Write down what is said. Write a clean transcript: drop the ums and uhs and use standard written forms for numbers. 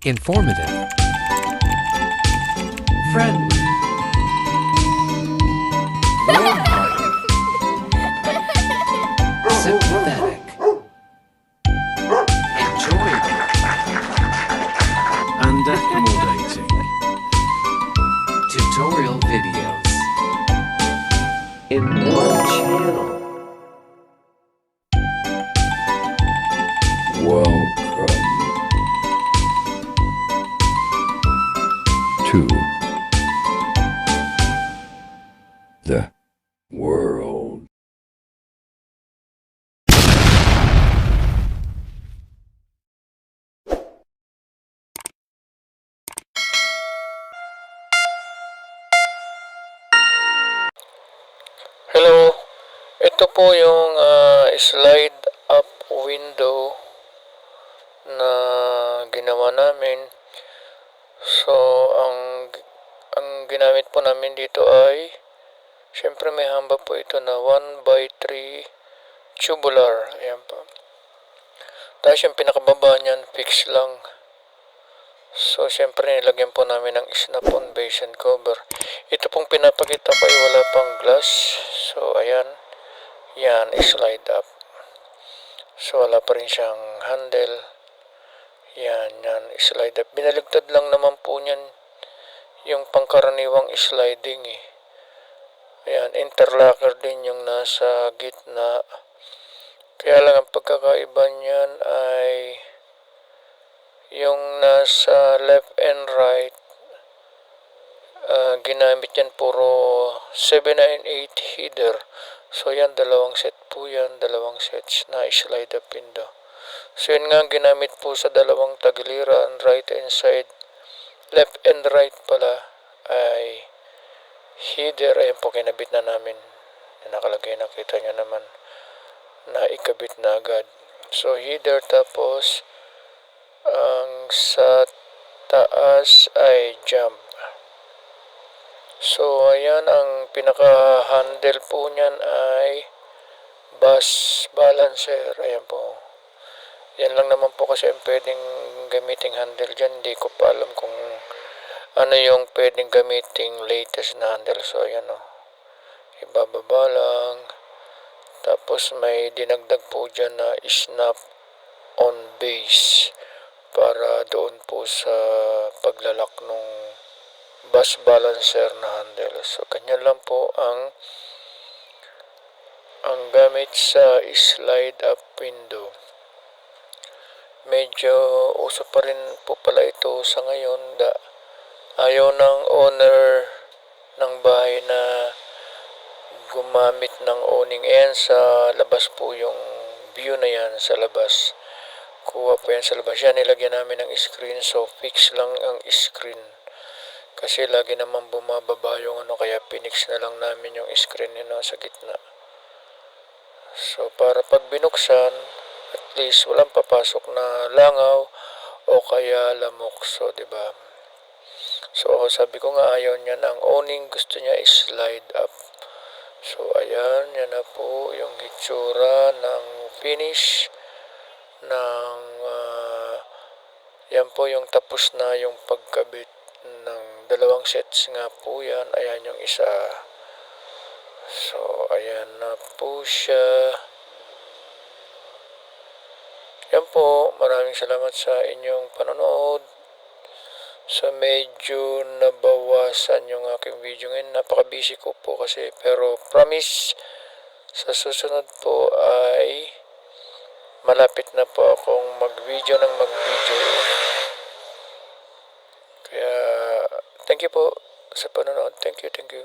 Informative. Friendly. Warm-hearted. Sympathetic. Enjoyable. And accommodating. Tutorial videos in one channel. Welcome to the world. Hello, ito po yung slide up window na ginawa namin. So, ang ginamit po namin dito ay, syempre may hamba po ito na 1x3 tubular. Ayan po. Tapos yung pinakababa niyan, fix lang. So, syempre nilagyan po namin ng snap-on base and cover. Ito pong pinapakita ko ay wala pang glass. So, ayan. Yan, slide up. So, wala pa rin siyang handle. Yan, slide up. Binaligtad lang naman po niyan yung pangkaraniwang sliding eh. Ayan, interlocker din yung nasa gitna. Kaya lang ang pagkakaiba niyan ay yung nasa left and right, ginamit yan puro 798 header. So yan, dalawang set po yan, dalawang sets na slide up window. So yun nga ginamit po sa dalawang tagiliran, right and side, left and right pala ay header. Ayan po, kinabit na namin. Nakalagay, nakita nyo naman na ikabit na agad. So header, tapos ang sa taas ay jump. So ayan, ang pinaka-handle po niyan ay bus balancer. Ayan po. Yan lang naman po kasi ang pwedeng gamiting handle dyan. Hindi ko pa alam kung ano yung pwedeng gamiting latest na handle. So ayan o. Ibababa lang. Tapos may dinagdag po dyan na snap on base para doon po sa paglalak nung bus balancer na handle. So ganyan lang po ang gamit sa slide up window. Medyo uso pa rin po pala ito sa ngayon. Ayaw ng owner ng bahay na gumamit ng awning. Ayan, sa labas po yung view na yan, sa labas. Kuha po yan sa labas. Yan, nilagyan namin ng screen. So, fix lang ang screen. Kasi lagi naman bumababa yung kaya pinix na lang namin yung screen nyo sa gitna. So, para pag binuksan, at least walang papasok na langaw o kaya lamok. So, diba? So, sabi ko nga ayaw niya ng awning. Gusto niya slide up. So, ayan. Yan na po yung hitsura ng finish ng yan po yung tapos na yung pagkabit ng dalawang sets nga po yan. Ayan yung isa. So, ayan na po siya. Yan po. Maraming salamat sa inyong panonood. So, medyo nabawasan yung aking video ngayon. Napaka-busy ko po kasi. Pero, promise, sa susunod po ay malapit na po akong mag-video ng mag-video. Kaya, thank you po sa panonood. Thank you, thank you.